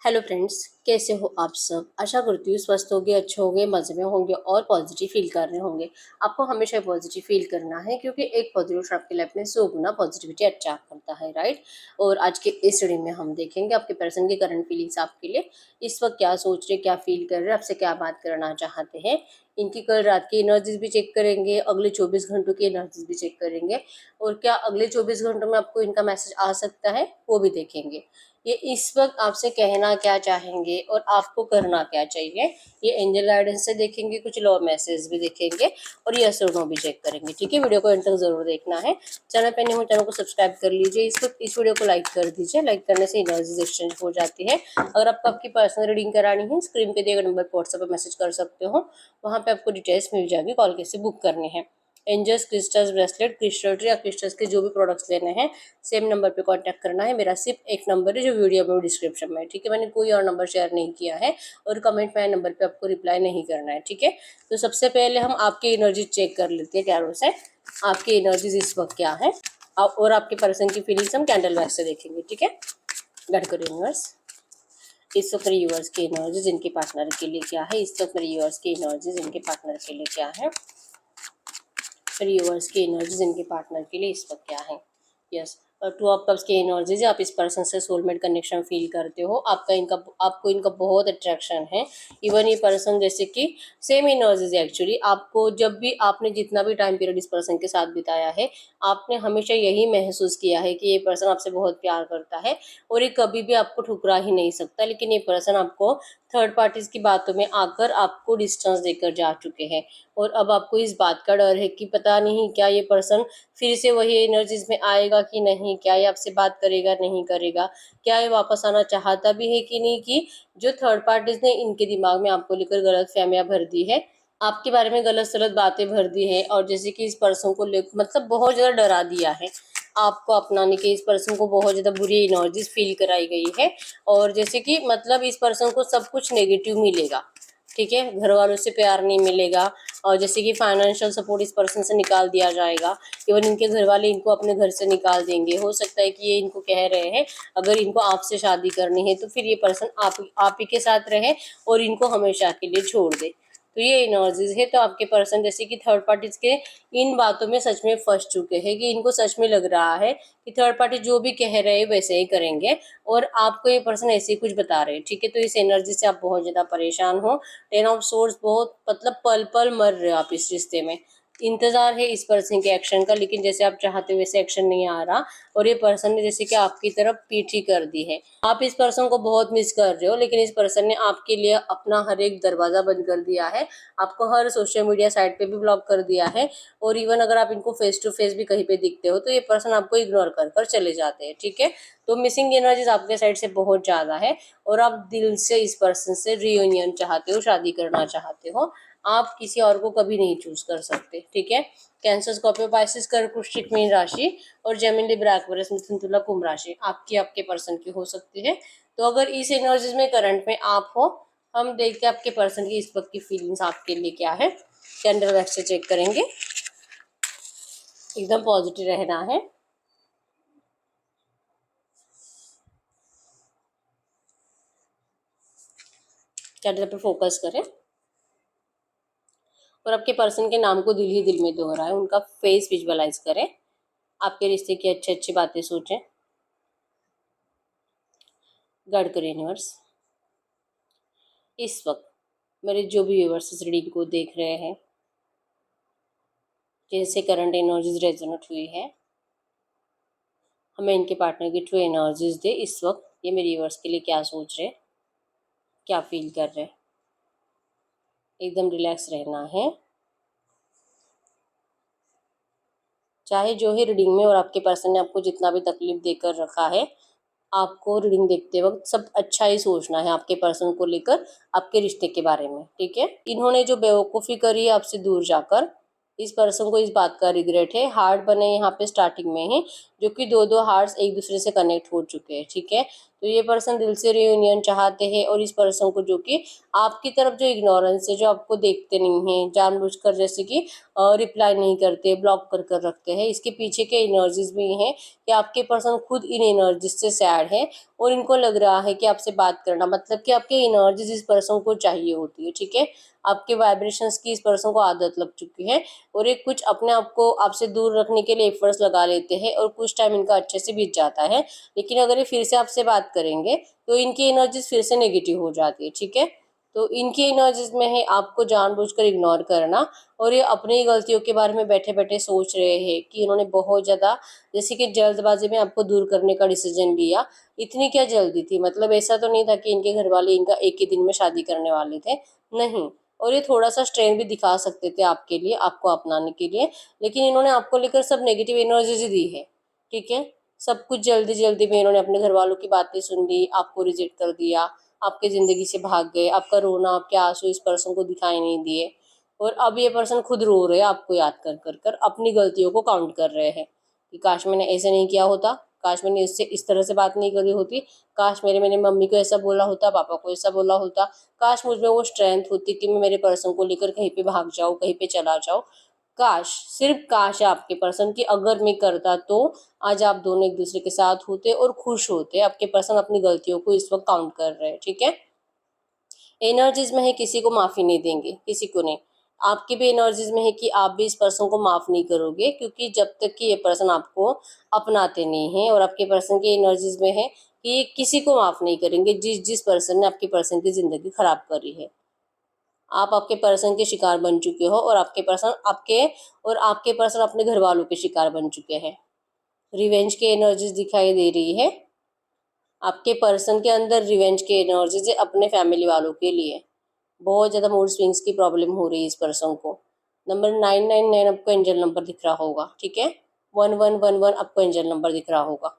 Hello friends, कैसे हो आप सब। आशा करती हूँ स्वस्थ होंगे, अच्छे होंगे, मजे में होंगे और पॉजिटिव फील कर रहे होंगे। आपको हमेशा पॉजिटिव फील करना है क्योंकि एक पॉजिटिव आपकी लाइफ में 100 गुना पॉजिटिविटी अट्रैक्ट करता है, राइट। और आज के इस रीडिंग में हम देखेंगे आपके पर्सन की करंट फीलिंग्स आपके लिए इस वक्त क्या सोच रहे, क्या फील कर रहे, आपसे क्या बात करना चाहते हैं। इनकी कल रात की एनर्जीज भी चेक करेंगे, अगले 24 घंटों की एनर्जीज भी चेक करेंगे और क्या अगले 24 घंटों में आपको इनका मैसेज आ सकता है वो भी देखेंगे। ये इस वक्त आपसे कहना क्या चाहेंगे और आपको करना क्या चाहिए, ये एंजल गाइडेंस से देखेंगे, कुछ लॉ मैसेज भी देखेंगे और यस और नो भी चेक करेंगे। ठीक है, वीडियो को एंड तक जरूर देखना है। चैनल पे नहीं हो चैनल को सब्सक्राइब कर लीजिए। इस वीडियो को लाइक कर दीजिए। लाइक करने से एनर्जीज एक्सचेंज हो जाती है। अगर आपको आपकी पर्सनल रीडिंग करानी है, स्क्रीन पे दिए गए नंबर पर व्हाट्सएप पर मैसेज कर सकते हो। वहाँ पे आपको डिटेल्स मिल जाएगी, कॉल कैसे बुक करनी है। Angels crystals bracelet, crystal tree या क्रिस्टल्स के जो भी प्रोडक्ट्स लेने हैं सेम नंबर पे कांटेक्ट करना है। मेरा सिर्फ एक नंबर है जो वीडियो में डिस्क्रिप्शन में है। ठीक है, मैंने कोई और नंबर शेयर नहीं किया है और कमेंट में नंबर पे आपको रिप्लाई नहीं करना है। ठीक है, तो सबसे पहले हम आपकी एनर्जी चेक कर लेते हैं टैरो से। आपकी एनर्जीज इस वक्त क्या है और आपके पर्सन की फीलिंग्स हम कैंडल वैक्स से देखेंगे। ठीक है, गड करो यूनिवर्स। इस वक्त मेरे यूवर्स की एनर्जीज इनके पार्टनर के लिए क्या है। इस वक्त मेरे यूवर्स की एनर्जीज इनके पार्टनर के लिए क्या है। फिर यूवर्स की एनर्जीज इनके पार्टनर के लिए इस वक्त क्या है। यस, और टू ऑफ कप्स की एनर्जीज, आप इस पर्सन से सोलमेट कनेक्शन फील करते हो। आपको इनका बहुत अट्रैक्शन है। इवन ये पर्सन जैसे कि सेम एनर्जीज एक्चुअली आपको, जब भी आपने जितना भी टाइम पीरियड इस पर्सन के साथ बिताया है, आपने हमेशा यही महसूस किया है कि ये पर्सन आपसे बहुत प्यार करता है और ये कभी भी आपको ठुकरा ही नहीं सकता। लेकिन ये पर्सन आपको थर्ड पार्टीज की बातों में आकर आपको डिस्टेंस देकर जा चुके हैं और अब आपको इस बात का डर है कि पता नहीं क्या ये पर्सन फिर से वही एनर्जीज में आएगा कि नहीं, क्या ये आपसे बात करेगा नहीं करेगा, क्या ये वापस आना चाहता भी है कि नहीं, कि जो थर्ड पार्टीज ने इनके दिमाग में आपको लेकर गलत फहमियां भर दी है, आपके बारे में गलत सलत बातें भर दी है और जैसे कि इस पर्सन को मतलब बहुत ज्यादा डरा दिया है। आपको अपनाने के इस पर्सन को बहुत ज्यादा बुरी एनर्जीज फील कराई गई है और जैसे कि मतलब इस पर्सन को सब कुछ नेगेटिव मिलेगा। ठीक है, घर वालों से प्यार नहीं मिलेगा और जैसे कि फाइनेंशियल सपोर्ट इस पर्सन से निकाल दिया जाएगा। इवन इनके घर वाले इनको अपने घर से निकाल देंगे। हो सकता है कि ये इनको कह रहे हैं अगर इनको आपसे शादी करनी है तो फिर ये पर्सन आप ही के साथ रहे और इनको हमेशा के लिए छोड़ दे। तो ये एनर्जीज है। तो आपके पर्सन जैसे कि थर्ड पार्टीज के इन बातों में सच में फंस चुके हैं कि इनको सच में लग रहा है कि थर्ड पार्टी जो भी कह रहे हैं वैसे ही करेंगे और आपको ये पर्सन ऐसे ही कुछ बता रहे हैं। ठीक है, तो इस एनर्जी से आप बहुत ज्यादा परेशान हो। 10 ऑफ सोर्स, बहुत मतलब पल पल मर रहे हो आप इस रिश्ते में। इंतजार है इस पर्सन के एक्शन का, लेकिन जैसे आप चाहते हो वैसे एक्शन नहीं आ रहा और ये पर्सन ने जैसे कि आपकी तरफ पीठी कर दी है। आप इस पर्सन को बहुत मिस कर रहे हो, लेकिन इस पर्सन ने आपके लिए अपना हर एक दरवाजा बंद कर दिया है। आपको हर सोशल मीडिया साइट पे भी ब्लॉक कर दिया है और इवन अगर आप इनको फेस टू फेस भी कहीं पे दिखते हो तो ये पर्सन आपको इग्नोर कर कर चले जाते हैं। ठीक है, तो मिसिंग एनर्जीज आपके साइड से बहुत ज्यादा है और आप दिल से इस पर्सन से रियूनियन चाहते हो, शादी करना चाहते हो। आप किसी और को कभी नहीं चूज कर सकते। ठीक है, कैंसर, स्कॉर्पियो, पाइसेस, कर्क, वृश्चिक, मीन राशि और जेमिनी, लिब्रा, एक्वेरियस, मिथुन, तुला, कुंभ राशि आपकी आपके पर्सन की हो सकती है। तो अगर इस एनर्जीज में करंट में आप हो, हम देखते हैं आपके पर्सन की इस वक्त की फीलिंग्स आपके लिए क्या है। कैंडल वैक्स से चेक करेंगे। एकदम पॉजिटिव रहना है। कैंडल पे फोकस करें और आपके पर्सन के नाम को दिल ही दिल में दोहराएं, उनका फेस विजुअलाइज करें, आपके रिश्ते की अच्छी अच्छी बातें सोचें। गाइड करें यूनिवर्स। इस वक्त मेरे जो भी व्यूअर्स इस रीडिंग को देख रहे हैं, जैसे करंट एनर्जीज रेजोनेट हुई है, हमें इनके पार्टनर की ट्रू एनर्जीज दे। इस वक्त ये मेरे व्यूअर्स के लिए क्या सोच रहे, क्या फील कर रहे। एकदम रिलैक्स रहना है। चाहे जो है रीडिंग में और आपके पर्सन ने आपको जितना भी तकलीफ देकर रखा है, आपको रीडिंग देखते वक्त सब अच्छा ही सोचना है आपके पर्सन को लेकर, आपके रिश्ते के बारे में। ठीक है, इन्होंने जो बेवकूफ़ी करी है आपसे दूर जाकर, इस पर्सन को इस बात का रिग्रेट है। हार्ट बने यहाँ पे स्टार्टिंग में ही, जो कि दो दो हार्ट्स एक दूसरे से कनेक्ट हो चुके हैं। ठीक है, तो ये पर्सन दिल से रियूनियन चाहते हैं, और इस पर्सन को जो कि आपकी तरफ जो इग्नोरेंस है, जो आपको देखते नहीं हैं, जानबूझकर जैसे कि रिप्लाई नहीं करते, ब्लॉक कर कर रखते हैं, इसके पीछे के एनर्जीज भी हैं कि आपके पर्सन खुद इन एनर्जीज से सैड है, और इनको लग रहा है कि आपसे बात करना मतलब कि आपके एनर्जीज इस पर्सन को चाहिए होती है, ठीक है। आपके वाइब्रेशंस की इस पर्सन को आदत लग चुकी है, और ये कुछ अपने आप को आपसे दूर रखने के लिए एफर्ट्स लगा लेते हैं, और कुछ टाइम इनका अच्छे से बीत जाता है, लेकिन अगर ये फिर से आपसे बात करेंगे तो इनकी एनर्जीज फिर से नेगेटिव हो जाती है, ठीक है। तो इनकी एनर्जीज में है आपको जानबूझकर इग्नोर करना, और ये अपनी गलतियों के बारे में बैठे बैठे सोच रहे हैं कि इन्होंने बहुत ज़्यादा जैसे कि जल्दबाजी में आपको दूर करने का डिसीजन लिया। इतनी क्या जल्दी थी, मतलब ऐसा तो नहीं था कि इनके घर वाले इनका एक ही दिन में शादी करने वाले थे, नहीं। और ये थोड़ा सा स्ट्रेन भी दिखा सकते थे आपके लिए, आपको अपनाने के लिए, लेकिन इन्होंने आपको लेकर सब नेगेटिव एनर्जीज ही दी है, ठीक है। सब कुछ जल्दी जल्दी में इन्होंने अपने घर वालों की बातें सुन ली, आपको रिजेक्ट कर दिया, आपके ज़िंदगी से भाग गए, आपका रोना, आपके आंसू इस पर्सन को दिखाई नहीं दिए, और अब ये पर्सन खुद रो रहे हैं आपको याद कर कर कर, अपनी गलतियों को काउंट कर रहे हैं कि काश मैंने ऐसे नहीं किया होता, काश मैंने इससे इस तरह से बात नहीं करी होती, काश मेरे मैंने मम्मी को ऐसा बोला होता, पापा को ऐसा बोला होता, काश मुझ में वो स्ट्रेंथ होती कि मैं मेरे पर्सन को लेकर कहीं पे भाग जाऊँ, कहीं पे चला जाऊँ। काश, सिर्फ काश है आपके पर्सन की, अगर मैं करता तो आज आप दोनों एक दूसरे के साथ होते और खुश होते। आपके पर्सन अपनी गलतियों को इस वक्त काउंट कर रहे हैं, ठीक है। एनर्जीज में है किसी को माफ़ी नहीं देंगे, किसी को नहीं। आपकी भी एनर्जीज में है कि आप भी इस पर्सन को माफ़ नहीं करोगे, क्योंकि जब तक कि ये पर्सन आपको अपनाते नहीं हैं, और आपके पर्सन की एनर्जीज में है कि ये किसी को माफ़ नहीं करेंगे जिस जिस पर्सन ने आपके पर्सन की ज़िंदगी खराब करी है। आप आपके पर्सन के शिकार बन चुके हो, और आपके पर्सन अपने घर वालों के शिकार बन चुके हैं। रिवेंज की एनर्जीज दिखाई दे रही है, आपके पर्सन के अंदर रिवेंज की एनर्जीज है अपने फैमिली वालों के लिए। बहुत ज़्यादा मूड स्विंग्स की प्रॉब्लम हो रही है इस पर्सन को। नंबर 999 आपको एंजल नंबर दिख रहा होगा, ठीक है। 1111 आपको एंजल नंबर दिख रहा होगा।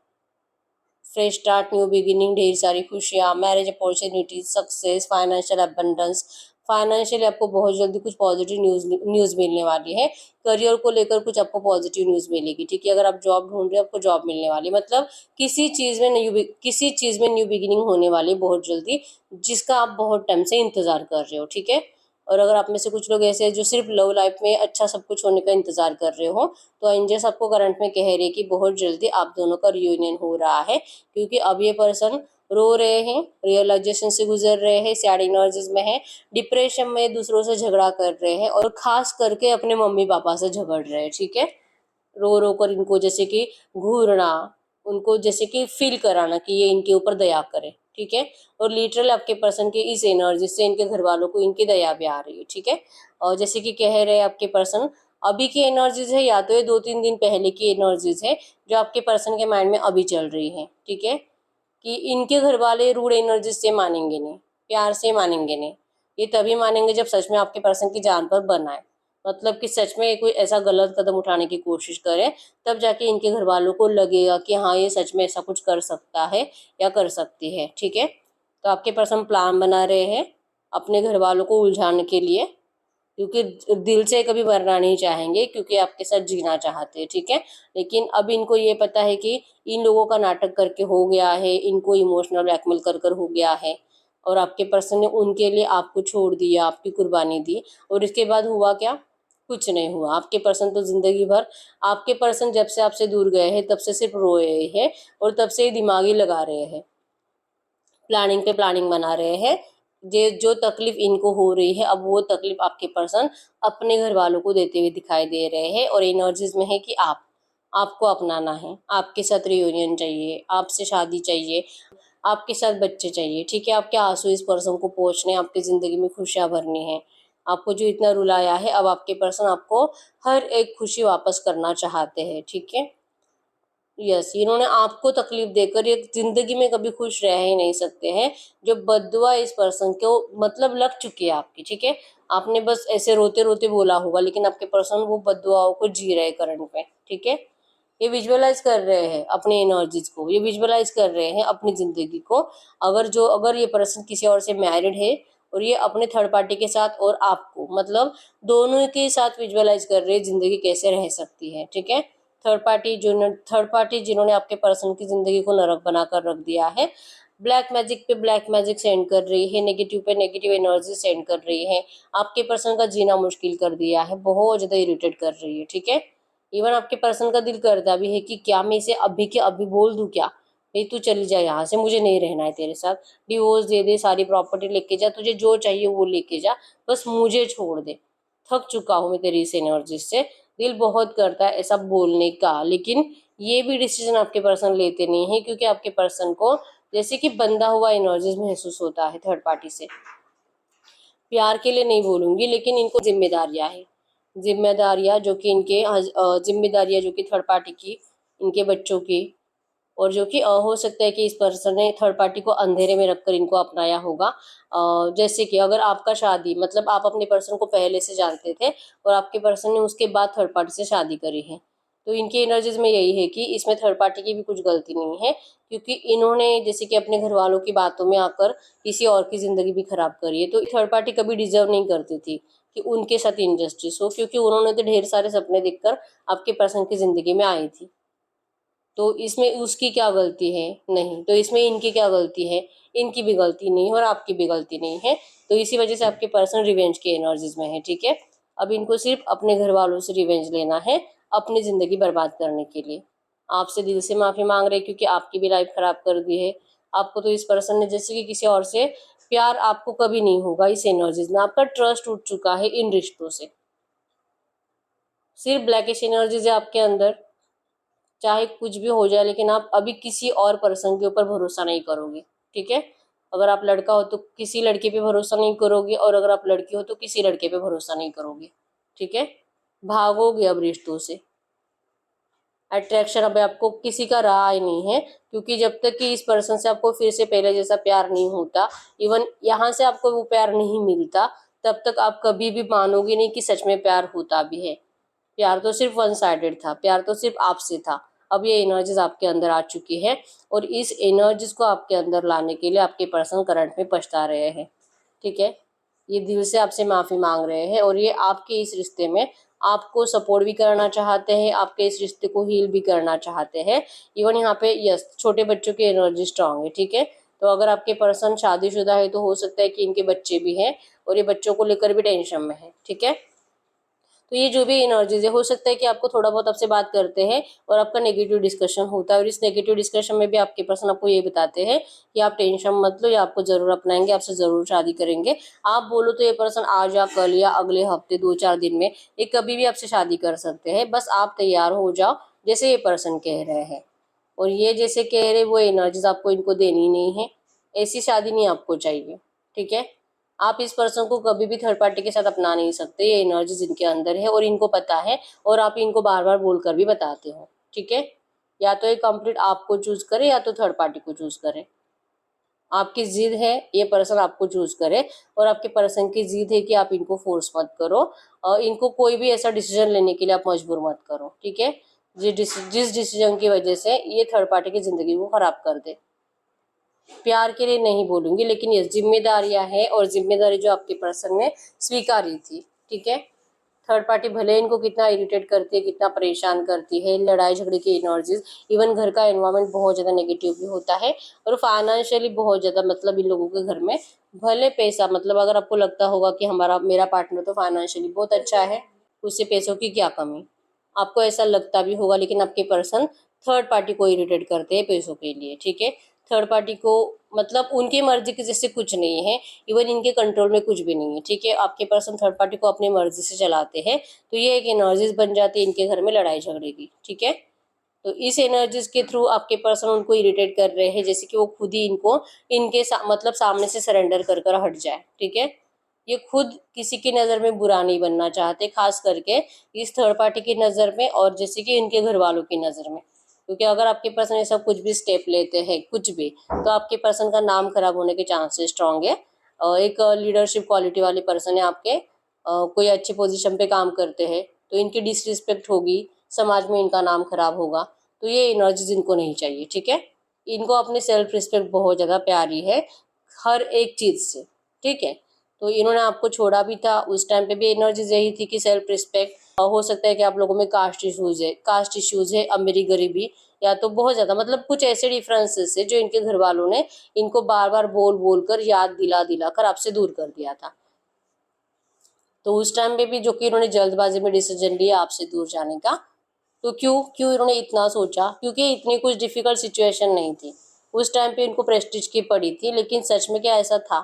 फ्रेश स्टार्ट, न्यू बिगिनिंग, ढेर सारी खुशियाँ, marriage opportunities, success, financial abundance. Financially आपको बहुत जल्दी कुछ पॉजिटिव न्यूज़ मिलने वाली है। करियर को लेकर कुछ आपको पॉजिटिव न्यूज़ मिलेगी, ठीक है। अगर आप जॉब ढूंढ रहे हो, आपको जॉब मिलने वाली, मतलब किसी चीज़ में न्यू बिगिनिंग होने वाली बहुत जल्दी, जिसका आप बहुत टाइम से इंतज़ार कर रहे हो, ठीक है। और अगर आप में से कुछ लोग ऐसे हैं जो सिर्फ लव लाइफ में अच्छा सब कुछ होने का इंतजार कर रहे हो, तो एंजल्स आपको करंट में कह रहे हैं कि बहुत जल्दी आप दोनों का रियूनियन हो रहा है, क्योंकि अब ये पर्सन रो रहे हैं, रियलाइजेशन से गुजर रहे हैं, सैड एनर्जीज में है, डिप्रेशन में, दूसरों से झगड़ा कर रहे हैं, और खास करके अपने मम्मी पापा से झगड़ रहे हैं, ठीक है। रो रो कर इनको जैसे कि घूरना, उनको जैसे कि फील कराना कि ये इनके ऊपर दया करे, ठीक है। और लिटरल आपके पर्सन के इस एनर्जी से इनके घर वालों को इनकी दया भी आ रही है, ठीक है। और जैसे कि कह रहे हैं आपके पर्सन, अभी की एनर्जीज है या तो ये 2-3 दिन पहले की एनर्जीज है जो आपके पर्सन के माइंड में अभी चल रही है, ठीक है। कि इनके घर वाले रूड एनर्जी से मानेंगे नहीं, प्यार से मानेंगे नहीं। ये तभी मानेंगे जब सच में आपके पर्सन की जान पर बन आए, मतलब कि सच में कोई ऐसा गलत कदम उठाने की कोशिश करे, तब जाके इनके घर वालों को लगेगा कि हाँ, ये सच में ऐसा कुछ कर सकता है या कर सकती है, ठीक है। तो आपके पर्सन प्लान बना रहे हैं अपने घर वालों को उलझाने के लिए, क्योंकि दिल से कभी मरना नहीं चाहेंगे, क्योंकि आपके साथ जीना चाहते हैं, ठीक है। लेकिन अब इनको ये पता है कि इन लोगों का नाटक करके हो गया है, इनको इमोशनल ब्लैकमेल कर कर हो गया है, और आपके पर्सन ने उनके लिए आपको छोड़ दिया, आपकी कुर्बानी दी, और इसके बाद हुआ क्या? कुछ नहीं हुआ। आपके पर्सन तो जिंदगी भर, आपके पर्सन जब से आपसे दूर गए हैं तब से सिर्फ रोए हैं, और तब से ही दिमागी लगा रहे हैं, प्लानिंग पे प्लानिंग बना रहे हैं। ये जो तकलीफ इनको हो रही है, अब वो तकलीफ आपके पर्सन अपने घर वालों को देते हुए दिखाई दे रहे हैं, और एनर्जीज में है कि आपको अपनाना है, आपके साथ रियूनियन चाहिए, आपसे शादी चाहिए, आपके साथ बच्चे चाहिए, ठीक है। आपके आंसू इस पर्सन को पहुँचने, आपकी ज़िंदगी में खुशियाँ भरनी है। आपको जो इतना रुलाया है, अब आपके पर्सन आपको हर एक खुशी वापस करना चाहते हैं, ठीक है। यस, इन्होंने आपको तकलीफ देकर ये जिंदगी में कभी खुश रह ही नहीं सकते हैं। जो बद्दुआ इस पर्सन को मतलब लग चुकी है आपकी, ठीक है। आपने बस ऐसे रोते रोते बोला होगा, लेकिन आपके पर्सन वो बद्दुआओं को जी रहे करंट में, ठीक है। ये विजुअलाइज कर रहे हैं अपनी एनर्जीज को, ये विजुअलाइज कर रहे हैं अपनी जिंदगी को। अगर ये पर्सन किसी और से मैरिड है, और ये अपने थर्ड पार्टी के साथ और आपको, मतलब दोनों के साथ विजुअलाइज कर रहे हैं जिंदगी कैसे रह सकती है, ठीक है। थर्ड पार्टी जिन्होंने आपके पर्सन की जिंदगी को नरक बनाकर रख दिया है, ब्लैक मैजिक पे ब्लैक मैजिक सेंड कर रही है, नेगेटिव पे नेगेटिव एनर्जी सेंड कर रही है, आपके पर्सन का जीना मुश्किल कर दिया है, बहुत ज़्यादा इरिटेट कर रही है, ठीक है। इवन आपके पर्सन का दिल करता भी है कि क्या मैं इसे अभी के अभी बोल दूं क्या, भाई तू चली जा यहाँ से, मुझे नहीं रहना है तेरे साथ, डिवोर्स दे दे, सारी प्रॉपर्टी लेके जा, तुझे जो चाहिए वो लेके जा, बस मुझे छोड़ दे, थक चुका हूँ मैं तेरी इस एनर्जी से। दिल बहुत करता है ऐसा बोलने का, लेकिन ये भी डिसीजन आपके पर्सन लेते नहीं है, क्योंकि आपके पर्सन को जैसे कि बंधा हुआ एनर्जीज महसूस होता है थर्ड पार्टी से। प्यार के लिए नहीं बोलूंगी, लेकिन इनको जिम्मेदारियां है, जिम्मेदारियां जो कि इनके जिम्मेदारियां जो कि थर्ड पार्टी की, इनके बच्चों की, और जो कि हो सकता है कि इस पर्सन ने थर्ड पार्टी को अंधेरे में रखकर इनको अपनाया होगा। जैसे कि अगर आपका शादी, मतलब आप अपने पर्सन को पहले से जानते थे और आपके पर्सन ने उसके बाद थर्ड पार्टी से शादी करी है, तो इनकी एनर्जीज में यही है कि इसमें थर्ड पार्टी की भी कुछ गलती नहीं है, क्योंकि इन्होंने जैसे कि अपने घर वालों की बातों में आकर किसी और की जिंदगी भी खराब करी है। तो थर्ड पार्टी कभी डिजर्व नहीं करती थी कि उनके साथ इनजस्टिस हो, क्योंकि उन्होंने तो ढेर सारे सपने देखकर आपके पर्सन की जिंदगी में आई थी। तो इसमें उसकी क्या गलती है? नहीं। तो इसमें इनकी क्या गलती है? इनकी भी गलती नहीं है और आपकी भी गलती नहीं है। तो इसी वजह से आपके पर्सन रिवेंज के एनर्जीज में है, ठीक है। अब इनको सिर्फ अपने घर वालों से रिवेंज लेना है, अपनी जिंदगी बर्बाद करने के लिए। आपसे दिल से माफी मांग रहे, क्योंकि आपकी भी लाइफ खराब कर दी है। आपको तो इस पर्सन ने जैसे कि किसी और से प्यार आपको कभी नहीं होगा इस एनर्जीज में, आपका ट्रस्ट उठ चुका है इन रिश्तों से। सिर्फ ब्लैकिश एनर्जीज है आपके अंदर, चाहे कुछ भी हो जाए, लेकिन आप अभी किसी और पर्सन के ऊपर भरोसा नहीं करोगे, ठीक है। अगर आप लड़का हो तो किसी लड़के पे भरोसा नहीं करोगे, और अगर आप लड़की हो तो किसी लड़के पे भरोसा नहीं करोगे, ठीक है। भागोगे अब रिश्तों से। अट्रैक्शन अब आपको किसी का रहा ही नहीं है, क्योंकि जब तक कि इस पर्सन से आपको फिर से पहले जैसा प्यार नहीं होता, इवन यहाँ से आपको वो प्यार नहीं मिलता, तब तक आप कभी भी मानोगे नहीं कि सच में प्यार होता भी है। प्यार तो सिर्फ वन साइडेड था, प्यार तो सिर्फ आपसे था। अब ये एनर्जीज आपके अंदर आ चुकी है, और इस एनर्जीज को आपके अंदर लाने के लिए आपके पर्सन करंट में पछता रहे हैं, ठीक है। ये दिल से आपसे माफी मांग रहे हैं, और ये आपके इस रिश्ते में आपको सपोर्ट भी करना चाहते हैं, आपके इस रिश्ते को हील भी करना चाहते हैं। इवन यहाँ पे यस, छोटे बच्चों की एनर्जी स्ट्रांग है, ठीक है। तो अगर आपके पर्सन शादीशुदा है तो हो सकता है कि इनके बच्चे भी हैं, और ये बच्चों को लेकर भी टेंशन में है, ठीक है। तो ये जो भी एनर्जीज है, हो सकता है कि आपको थोड़ा बहुत आपसे बात करते हैं और आपका नेगेटिव डिस्कशन होता है, और इस नेगेटिव डिस्कशन में भी आपके पर्सन आपको ये बताते हैं कि आप टेंशन मत लो, ये आपको जरूर अपनाएंगे, आपसे जरूर शादी करेंगे। आप बोलो तो ये पर्सन आज या कल या अगले हफ्ते 2-4 दिन में ये कभी भी आपसे शादी कर सकते हैं, बस आप तैयार हो जाओ, जैसे ये पर्सन कह रहे हैं। और ये जैसे कह रहे, वो एनर्जीज आपको इनको देनी नहीं है, ऐसी शादी नहीं आपको चाहिए, ठीक है। आप इस पर्सन को कभी भी थर्ड पार्टी के साथ अपना नहीं सकते, ये एनर्जीज इनके अंदर है और इनको पता है, और आप इनको बार बार बोलकर भी बताते हो, ठीक है। या तो ये कंप्लीट आपको चूज करे, या तो थर्ड पार्टी को चूज करे। आपकी जिद है ये पर्सन आपको चूज करे, और आपके पर्सन की जिद है कि आप इनको फोर्स मत करो, और इनको कोई भी ऐसा डिसीजन लेने के लिए आप मजबूर मत करो, ठीक है। जिस डिसीजन की वजह से ये थर्ड पार्टी की जिंदगी को खराब कर दे। प्यार के लिए नहीं बोलूंगी, लेकिन ये जिम्मेदारियां हैं, और जिम्मेदारी जो आपके पर्सन ने स्वीकारी थी, ठीक है। थर्ड पार्टी भले इनको कितना इरिटेट करती है, कितना परेशान करती है, लड़ाई झगड़े की एनर्जीज, इवन घर का एनवायरनमेंट बहुत ज़्यादा नेगेटिव भी होता है, और फाइनेंशियली बहुत ज़्यादा, मतलब इन लोगों के घर में भले पैसा, मतलब अगर आपको लगता होगा कि हमारा मेरा पार्टनर तो फाइनेंशियली बहुत अच्छा है, उससे पैसों की क्या कमी, आपको ऐसा लगता भी होगा, लेकिन आपके पर्सन थर्ड पार्टी को इरिटेट करते हैं पैसों के लिए, ठीक है। थर्ड पार्टी को, मतलब उनकी मर्जी के जैसे कुछ नहीं है, इवन इनके कंट्रोल में कुछ भी नहीं है, ठीक है। आपके पर्सन थर्ड पार्टी को अपनी मर्जी से चलाते हैं, तो ये एक एनर्जीज बन जाती है इनके घर में लड़ाई झगड़े की, ठीक है। तो इस एनर्जीज के थ्रू आपके पर्सन उनको इरिटेट कर रहे हैं, जैसे कि वो खुद ही इनको मतलब सामने से सरेंडर कर कर हट जाए, ठीक है। ये खुद किसी की नज़र में बुरा नहीं बनना चाहते, खास करके इस थर्ड पार्टी की नज़र में, और जैसे कि इनके घर वालों की नज़र में, क्योंकि अगर आपके पर्सन ऐसा कुछ भी स्टेप लेते हैं कुछ भी, तो आपके पर्सन का नाम खराब होने के चांसेस स्ट्रांग है। एक लीडरशिप क्वालिटी वाले पर्सन है आपके, कोई अच्छी पोजीशन पे काम करते हैं, तो इनकी डिसरिस्पेक्ट होगी, समाज में इनका नाम खराब होगा, तो ये एनर्जीज इनको नहीं चाहिए, ठीक है। इनको अपनी सेल्फ रिस्पेक्ट बहुत ज़्यादा प्यारी है, हर एक चीज़ से, ठीक है। तो इन्होंने आपको छोड़ा भी था, उस टाइम पे भी एनर्जीज यही थी कि सेल्फ रिस्पेक्ट। हो सकता है कि आप लोगों में कास्ट इश्यूज है, अमीरी गरीबी, या तो बहुत ज्यादा मतलब कुछ ऐसे डिफरेंसेस है जो इनके घर वालों ने इनको बार बार बोल बोल कर याद दिला दिला कर आपसे दूर कर दिया था। तो उस टाइम पे भी जो कि इन्होंने जल्दबाजी में डिसीजन लिया आपसे दूर जाने का। तो क्यों क्यों इन्होंने इतना सोचा? क्योंकि इतनी कुछ डिफिकल्ट सिचुएशन नहीं थी उस टाइम पे, इनको प्रेस्टीज की पड़ी थी। लेकिन सच में क्या ऐसा था?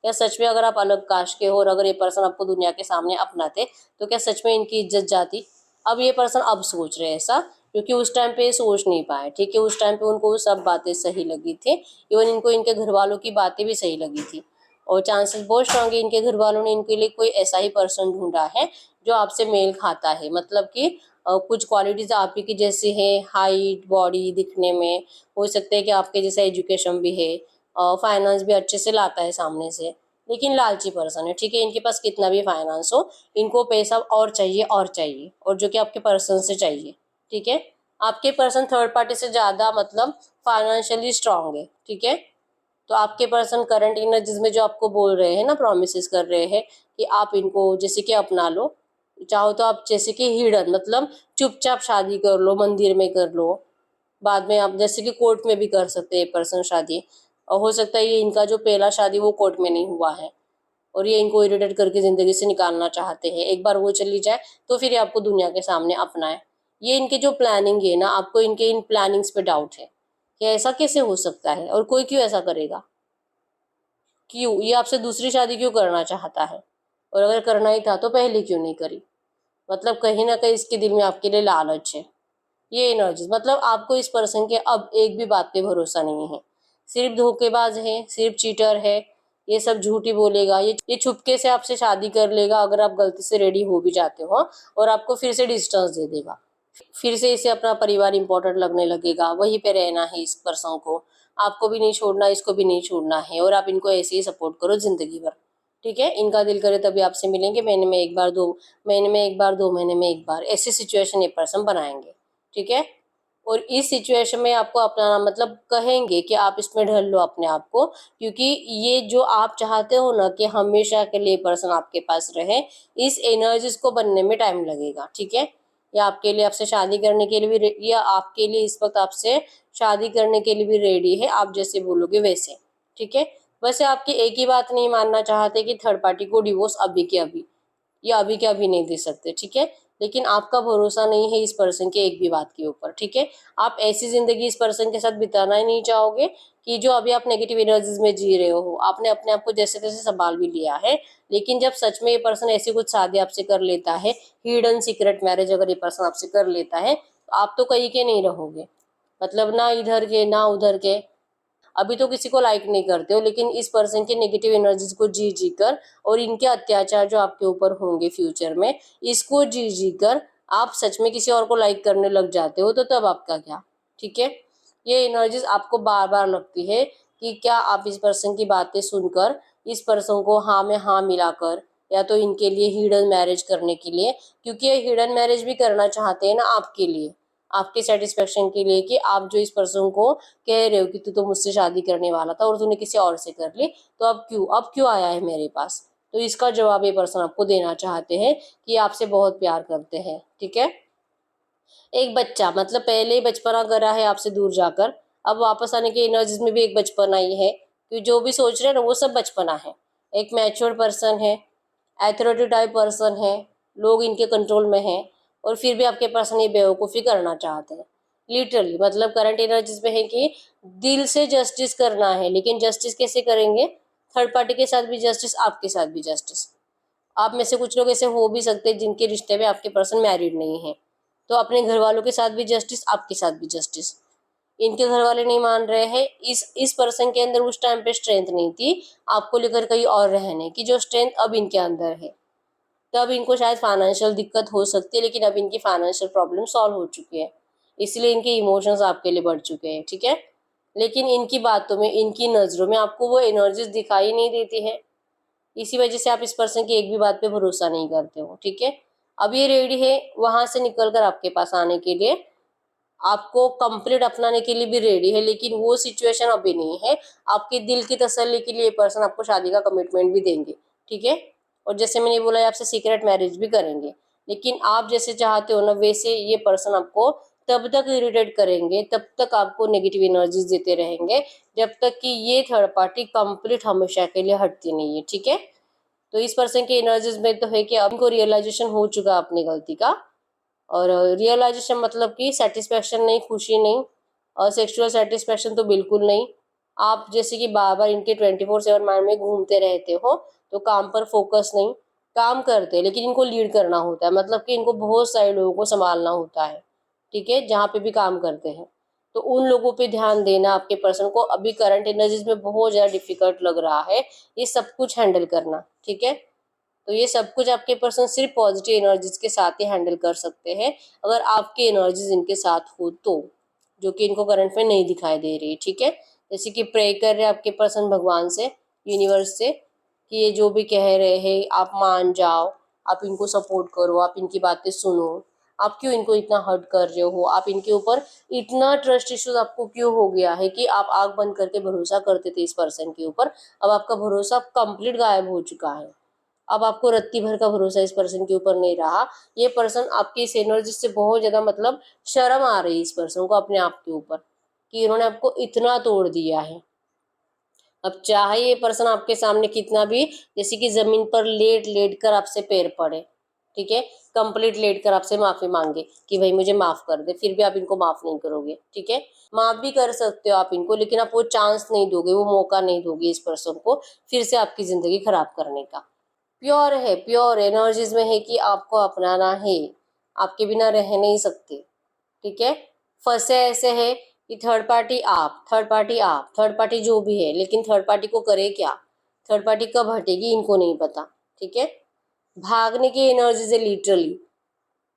क्या सच में अगर आप अलग कास्ट के हो और अगर ये पर्सन आपको दुनिया के सामने अपनाते तो क्या सच में इनकी इज्जत जाती? अब ये पर्सन अब सोच रहे हैं ऐसा, क्योंकि उस टाइम पे ये सोच नहीं पाए। ठीक है, उस टाइम पे उनको वो सब बातें सही लगी थी, इवन इनको इनके घर वालों की बातें भी सही लगी थी। और चांसेस बहुत स्ट्रांग है इनके घर वालों ने इनके लिए कोई ऐसा ही पर्सन ढूंढा है जो आपसे मेल खाता है। मतलब कि कुछ क्वालिटीज आप ही की जैसी है, हाइट, बॉडी दिखने में, हो सकता है कि आपके जैसा एजुकेशन भी है, फाइनेंस भी अच्छे से लाता है सामने से, लेकिन लालची पर्सन है। ठीक है, इनके पास कितना भी फाइनेंस हो, इनको पैसा और चाहिए और चाहिए, और जो कि आपके पर्सन से चाहिए। ठीक है, आपके पर्सन थर्ड पार्टी से ज्यादा मतलब फाइनेंशियली स्ट्रांग है। ठीक है, तो आपके पर्सन करंट एनर्जीज में जो आपको बोल रहे हैं ना, प्रोमिस कर रहे हैं कि आप इनको जैसे कि अपना लो, चाहो तो आप जैसे कि हिडन मतलब चुपचाप शादी कर लो, मंदिर में कर लो, बाद में आप जैसे कि कोर्ट में भी कर सकते हैं पर्सन शादी। और हो सकता है ये इनका जो पहला शादी वो कोर्ट में नहीं हुआ है और ये इनको इरिटेट करके जिंदगी से निकालना चाहते हैं। एक बार वो चली जाए तो फिर ये आपको दुनिया के सामने अपनाए। ये इनके जो प्लानिंग है ना, आपको इनके इन प्लानिंग्स पे डाउट है कि ऐसा कैसे हो सकता है और कोई क्यों ऐसा करेगा? क्यों ये आपसे दूसरी शादी क्यों करना चाहता है? और अगर करना ही था तो पहले क्यों नहीं करी? मतलब कहीं ना कहीं इसके दिल में आपके लिए लालच है। ये एनर्जीज मतलब आपको इस पर्सन के अब एक भी बात पे भरोसा नहीं है। सिर्फ धोखेबाज है, सिर्फ चीटर है, ये सब झूठी बोलेगा, ये चुपके से आपसे शादी कर लेगा अगर आप गलती से रेडी हो भी जाते हो, और आपको फिर से डिस्टेंस दे देगा। फिर से इसे अपना परिवार इंपॉर्टेंट लगने लगेगा, वहीं पे रहना है इस पर्सन को, आपको भी नहीं छोड़ना, इसको भी नहीं छोड़ना है, और आप इनको ऐसे ही सपोर्ट करो जिंदगी भर। ठीक है, इनका दिल करे तभी आपसे मिलेंगे, महीने में एक बार, 2 महीने में एक बार, 2 महीने में एक बार, ऐसी सिचुएशन ये पर्सन बनाएंगे। ठीक है, और इस सिचुएशन में आपको अपना मतलब कहेंगे कि आप इसमें ढल लो अपने आप को, क्योंकि ये जो आप चाहते हो ना कि हमेशा के लिए पर्सन आपके पास रहे, इस एनर्जीज को बनने में टाइम लगेगा। ठीक है, या आपके लिए आपसे शादी करने के लिए भी या आपके लिए इस वक्त आपसे शादी करने के लिए भी रेडी है, आप जैसे बोलोगे वैसे। ठीक है, वैसे आपकी एक ही बात नहीं मानना चाहते कि थर्ड पार्टी को डिवोर्स अभी के अभी, या अभी के अभी नहीं दे सकते। ठीक है, लेकिन आपका भरोसा नहीं है इस पर्सन के एक भी बात के ऊपर। ठीक है, आप ऐसी जिंदगी इस पर्सन के साथ बिताना ही नहीं चाहोगे कि जो अभी आप नेगेटिव एनर्जीज में जी रहे हो। आपने अपने आप को जैसे तैसे संभाल भी लिया है, लेकिन जब सच में ये पर्सन ऐसी कुछ शादी आपसे कर लेता है, हिडन सीक्रेट मैरिज अगर ये पर्सन आपसे कर लेता है, तो आप तो कहीं के नहीं रहोगे। मतलब ना इधर के ना उधर के। अभी तो किसी को लाइक नहीं करते हो, लेकिन इस पर्सन की नेगेटिव एनर्जीज को जी जी कर और इनके अत्याचार जो आपके ऊपर होंगे फ्यूचर में, इसको जी जी कर आप सच में किसी और को लाइक करने लग जाते हो, तो तब आपका क्या? ठीक है, ये एनर्जीज आपको बार बार लगती है कि क्या आप इस पर्सन की बातें सुनकर इस पर्सन को हाँ में हाँ मिलाकर, या तो इनके लिए हिडन मैरिज करने के लिए, क्योंकि ये हिडन मैरिज भी करना चाहते हैं ना आपके लिए, आपके सेटिस्फेक्शन के लिए, कि आप जो इस पर्सन को कह रहे हो कि तू तो मुझसे शादी करने वाला था और तूने किसी और से कर ली, तो अब क्यों आया है मेरे पास? तो इसका जवाब ये पर्सन आपको देना चाहते हैं कि आपसे बहुत प्यार करते हैं। ठीक है, एक बच्चा मतलब पहले ही बचपना करा है आपसे दूर जाकर, अब वापस आने की एनर्जीज में भी एक बचपना ही है, कि जो भी सोच रहे हैं ना वो सब बचपना है। एक मैच्योर पर्सन है, अथॉरिटी टाइप पर्सन है, लोग इनके कंट्रोल में है, और फिर भी आपके पर्सन ये बेवकूफ़ी करना चाहते हैं। लिटरली मतलब करंट एनर्जीज में है कि दिल से जस्टिस करना है, लेकिन जस्टिस कैसे करेंगे? थर्ड पार्टी के साथ भी जस्टिस, आपके साथ भी जस्टिस। आप में से कुछ लोग ऐसे हो भी सकते हैं जिनके रिश्ते में आपके पर्सन मैरिड नहीं है, तो अपने घर वालों के साथ भी जस्टिस, आपके साथ भी जस्टिस। इनके घर वाले नहीं मान रहे हैं, इस पर्सन के अंदर उस टाइम पे स्ट्रेंथ नहीं थी आपको लेकर कहीं और रहने की, जो स्ट्रेंथ अब इनके अंदर है। तब इनको शायद फाइनेंशियल दिक्कत हो सकती है, लेकिन अब इनकी फाइनेंशियल प्रॉब्लम सॉल्व हो चुकी है, इसलिए इनके इमोशंस आपके लिए बढ़ चुके हैं। ठीक है, लेकिन इनकी बातों में, इनकी नज़रों में आपको वो एनर्जीज दिखाई नहीं देती है, इसी वजह से आप इस पर्सन की एक भी बात पे भरोसा नहीं करते हो। ठीक है, अब ये रेडी है वहां से निकल कर आपके पास आने के लिए, आपको कंप्लीट अपनाने के लिए भी रेडी है, लेकिन वो सिचुएशन अभी नहीं है। आपके दिल की तसल्ली के लिए पर्सन आपको शादी का कमिटमेंट भी देंगे, ठीक है। और जैसे मैंने बोला ये आपसे सीक्रेट मैरिज भी करेंगे, लेकिन आप जैसे चाहते हो ना वैसे ये पर्सन आपको तब तक इरिटेट करेंगे, तब तक आपको नेगेटिव एनर्जीज देते रहेंगे, जब तक कि ये थर्ड पार्टी कंप्लीट हमेशा के लिए हटती नहीं है, ठीक है। तो इस पर्सन की एनर्जीज में तो है कि अब इनको रियलाइजेशन हो चुका अपनी गलती का, और रियलाइजेशन मतलब कि सेटिस्फेक्शन नहीं, खुशी नहीं, और सेक्सुअल सेटिस्फेक्शन तो बिल्कुल नहीं। आप जैसे कि बार बार इनके 24/7 माइंड में घूमते रहते हो, तो काम पर फोकस नहीं, काम करते हैं लेकिन इनको लीड करना होता है, मतलब कि इनको बहुत सारे लोगों को संभालना होता है, ठीक है, जहाँ पे भी काम करते हैं। तो उन लोगों पे ध्यान देना आपके पर्सन को अभी करंट एनर्जीज में बहुत ज़्यादा डिफिकल्ट लग रहा है, ये सब कुछ हैंडल करना, ठीक है। तो ये सब कुछ आपके पर्सन सिर्फ पॉजिटिव एनर्जीज के साथ ही हैंडल कर सकते हैं, अगर आपकी एनर्जीज इनके साथ हो तो, जो कि इनको करंट में नहीं दिखाई दे रही, ठीक है। जैसे कि प्रे कर रहे हैं आपके पर्सन भगवान से, यूनिवर्स से, कि ये जो भी कह रहे हैं आप मान जाओ, आप इनको सपोर्ट करो, आप इनकी बातें सुनो, आप क्यों इनको इतना हर्ट कर रहे हो, आप इनके ऊपर इतना ट्रस्ट इश्यूज आपको क्यों हो गया है कि आप आंख बंद करके भरोसा करते थे इस पर्सन के ऊपर, अब आपका भरोसा कंप्लीट गायब हो चुका है, अब आपको रत्ती भर का भरोसा इस पर्सन के ऊपर नहीं रहा। ये पर्सन आपकी इस एनर्जी से बहुत ज्यादा मतलब शर्म आ रही है इस पर्सन को अपने आप के ऊपर, कि इन्होंने आपको इतना तोड़ दिया है। अब चाहे ये पर्सन आपके सामने कितना भी जैसे कि जमीन पर लेट लेट कर आपसे पैर पड़े, ठीक है, कंप्लीट लेट कर आपसे माफी मांगे कि भाई मुझे माफ कर दे, फिर भी आप इनको माफ नहीं करोगे, ठीक है। माफ भी कर सकते हो आप इनको, लेकिन आप वो चांस नहीं दोगे, वो मौका नहीं दोगे इस पर्सन को फिर से आपकी जिंदगी खराब करने का। प्योर है, प्योर एनर्जीज में है कि आपको अपनाना है, आपके बिना रह नहीं सकते, ठीक है। फंसे ऐसे है कि थर्ड पार्टी आप, थर्ड पार्टी आप, थर्ड पार्टी जो भी है, लेकिन थर्ड पार्टी को करे क्या, थर्ड पार्टी कब हटेगी इनको नहीं पता, ठीक है। भागने की एनर्जी से लिटरली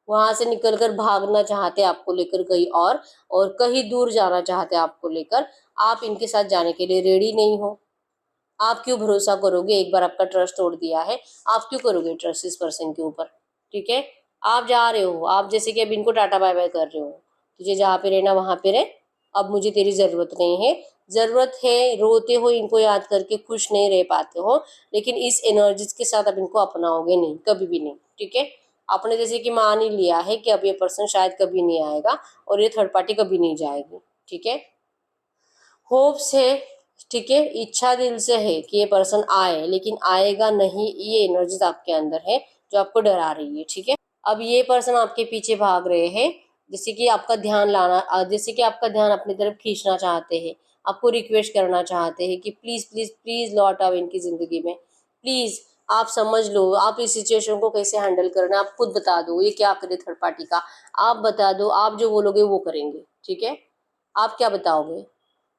वहां से निकलकर भागना चाहते आपको लेकर कहीं और कहीं दूर जाना चाहते आपको लेकर, आप इनके साथ जाने के लिए रेडी नहीं हो। आप क्यों भरोसा करोगे, एक बार आपका ट्रस्ट तोड़ दिया है, आप क्यों करोगे ट्रस्ट इस पर्सन के ऊपर, ठीक है। आप जा रहे हो, आप जैसे कि अब इनको टाटा बाय बाय कर रहे हो, तुझे जहाँ पे रहना वहां पे रह, अब मुझे तेरी जरूरत नहीं है, जरूरत है, रोते हो इनको याद करके, खुश नहीं रह पाते हो, लेकिन इस एनर्जीज के साथ अब इनको अपनाओगे नहीं, कभी भी नहीं, ठीक है। आपने जैसे कि मान ही लिया है कि अब ये पर्सन शायद कभी नहीं आएगा और ये थर्ड पार्टी कभी नहीं जाएगी, ठीक है। होप्स है, ठीक है, इच्छा दिल से है कि ये पर्सन आए, लेकिन आएगा नहीं, ये एनर्जीज आपके अंदर है जो आपको डरा रही है, ठीक है। अब ये पर्सन आपके पीछे भाग रहे हैं, जैसे कि आपका ध्यान लाना, जैसे कि आपका ध्यान अपनी तरफ खींचना चाहते हैं, आपको रिक्वेस्ट करना चाहते हैं कि प्लीज प्लीज प्लीज लौट आओ इनकी जिंदगी में, प्लीज आप समझ लो, आप इस सिचुएशन को कैसे हैंडल करना, आप खुद बता दो ये क्या करे थर्ड पार्टी का, आप बता दो, आप जो बोलोगे वो करेंगे, ठीक है। आप क्या बताओगे,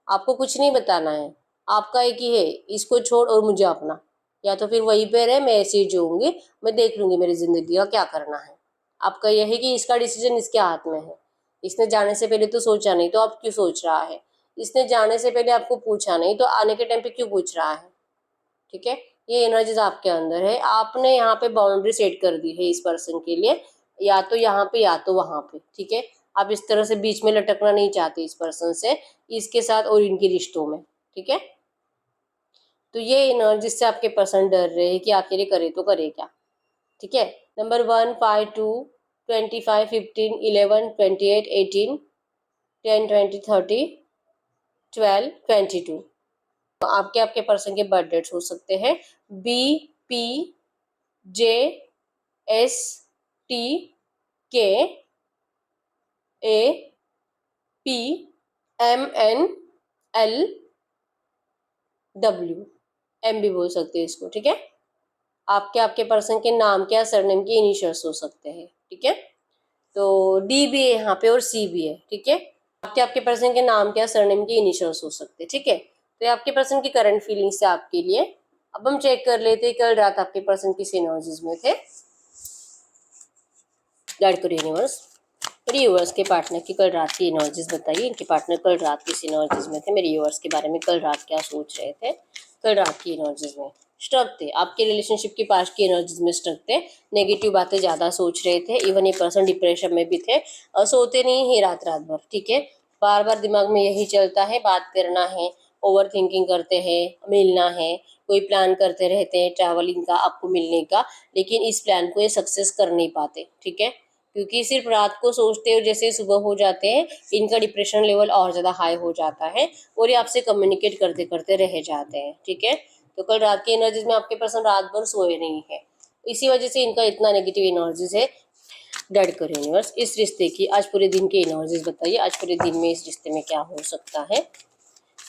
आपको कुछ नहीं बताना है, आपका एक ही है, इसको छोड़ और मुझे अपना, या तो फिर वहीं पे रहे, मैं ऐसे ही जीऊंगी, मैं देख लूंगी मेरी जिंदगी का क्या करना है। आपका यह है कि इसका डिसीजन इसके हाथ में है, इसने जाने से पहले तो सोचा नहीं, तो अब क्यों सोच रहा है, इसने जाने से पहले आपको पूछा नहीं, तो आने के टाइम पे क्यों पूछ रहा है, ठीक है। ये एनर्जीज आपके अंदर है, आपने यहाँ पे बाउंड्री सेट कर दी है इस पर्सन के लिए, या तो यहाँ पे या तो वहां पे, ठीक है। आप इस तरह से बीच में लटकना नहीं चाहते इस पर्सन से, इसके साथ और इनके रिश्तों में, ठीक है। तो ये एनर्जी से आपके पर्सन डर रहे हैं कि आखिर ये करे तो करे क्या, ठीक है। नंबर 1, 5, 2, 25, 15, 11, 28, 18, 10, 20, 30, 12, 22। आपके आपके पर्सन के बर्थ डेट्स हो सकते हैं BPJSTKAPMNLW, भी बोल सकते हैं इसको, ठीक है। आपके आपके पर्सन के नाम के या सरनेम के इनिशियल्स हो सकते हैं, ठीक है। तो डी भी है यहाँ पे और सी भी है, ठीक है। आपके आपके पर्सन के नाम के या सरनेम के इनिशियल्स हो सकते हैं, ठीक है। तो ये आपके पर्सन की करंट फीलिंग्स है आपके लिए। अब हम चेक कर लेते हैं कल रात आपके पर्सन किस एनर्जीज में थे। गाइड करो यूनिवर्स, मेरे यूवर्स के पार्टनर की कल रात की एनर्जीज बताइए, इनके पार्टनर कल रात किस एनर्जीज में थे, मेरे यूवर्स के बारे में कल रात क्या सोच रहे थे, कल रात की एनर्जीज में स्ट्रक थे, आपके रिलेशनशिप की पास्ट की एनर्जीज में स्ट्रक थे, नेगेटिव बातें ज़्यादा सोच रहे थे, इवन ये पर्सन डिप्रेशन में भी थे, और सोते नहीं है रात रात भर, ठीक है। बार बार दिमाग में यही चलता है, बात करना है, ओवर थिंकिंग करते हैं, मिलना है, कोई प्लान करते रहते हैं ट्रैवलिंग का, आपको मिलने का, लेकिन इस प्लान को ये सक्सेस कर नहीं पाते, ठीक है, क्योंकि सिर्फ रात को सोचते हो, जैसे सुबह हो जाते हैं इनका डिप्रेशन लेवल और ज़्यादा हाई हो जाता है और ये आपसे कम्युनिकेट करते करते रह जाते हैं, ठीक है। तो कल रात की एनर्जीज में आपके पर्सन रात भर सोए नहीं है, इसी वजह से इनका इतना नेगेटिव एनर्जीज है। गाइड करो यूनिवर्स, इस रिश्ते की आज पूरे दिन की एनर्जीज बताइए, आज पूरे दिन में इस रिश्ते में क्या हो सकता है,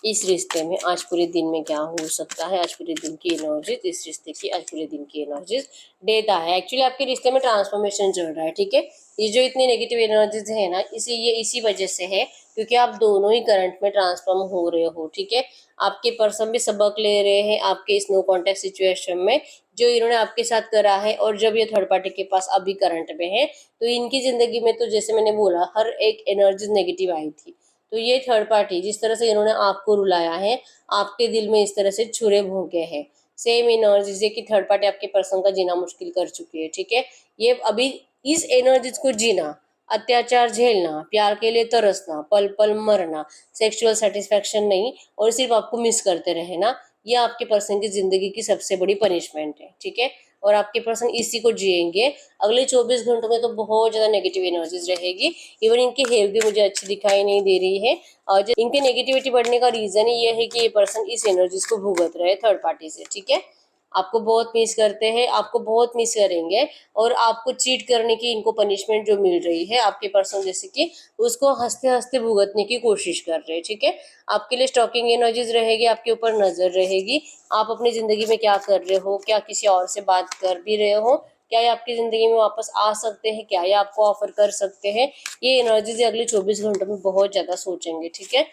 इस रिश्ते में आज पूरे दिन में क्या हो सकता है, आज पूरे दिन की एनर्जीज, इस रिश्ते की आज पूरे दिन की एनर्जीज। देता है एक्चुअली आपके रिश्ते में ट्रांसफॉर्मेशन चल रहा है, ठीक है। ये जो इतनी नेगेटिव एनर्जीज है ना, इसी वजह से है क्योंकि आप दोनों ही करंट में ट्रांसफॉर्म हो रहे हो, ठीक है। आपके पर्सन भी सबक ले रहे हैं आपके इस नो कॉन्टेक्ट सिचुएशन में जो इन्होंने आपके साथ करा है, और जब ये थर्ड पार्टी के पास अभी करंट में है तो इनकी जिंदगी में तो जैसे मैंने बोला हर एक एनर्जी नेगेटिव आई थी। तो ये थर्ड पार्टी जिस तरह से इन्होंने आपको रुलाया है, आपके दिल में इस तरह से छुरे भोंके हैं, सेम एनर्जीज है कि थर्ड पार्टी आपके पर्सन का जीना मुश्किल कर चुकी है, ठीक है। ये अभी इस एनर्जीज को जीना, अत्याचार झेलना, प्यार के लिए तरसना, पल पल मरना, सेक्सुअल सेटिस्फेक्शन नहीं और सिर्फ आपको मिस करते रहना, ये आपके पर्सन की जिंदगी की सबसे बड़ी पनिशमेंट है, ठीक है। और आपके पर्सन इसी को जिएंगे। अगले 24 घंटों में तो बहुत ज्यादा नेगेटिव एनर्जीज रहेगी। इवन इनकी हेल्थ भी मुझे अच्छी दिखाई नहीं दे रही है, और जो इनके नेगेटिविटी बढ़ने का रीजन ही ये है कि ये पर्सन इस एनर्जीज को भुगत रहे थर्ड पार्टी से, ठीक है। आपको बहुत मिस करते हैं, आपको बहुत मिस करेंगे, और आपको चीट करने की इनको पनिशमेंट जो मिल रही है आपके पर्सन जैसे कि उसको हंसते हंसते भुगतने की कोशिश कर रहे हैं, ठीक है। आपके लिए स्टॉकिंग एनर्जीज रहेगी, आपके ऊपर नजर रहेगी, आप अपनी जिंदगी में क्या कर रहे हो, क्या किसी और से बात कर भी रहे हो, क्या ये आपकी जिंदगी में वापस आ सकते हैं, क्या ये आपको ऑफर कर सकते हैं, ये एनर्जीज अगले 24 घंटों में बहुत ज्यादा सोचेंगे, ठीक है।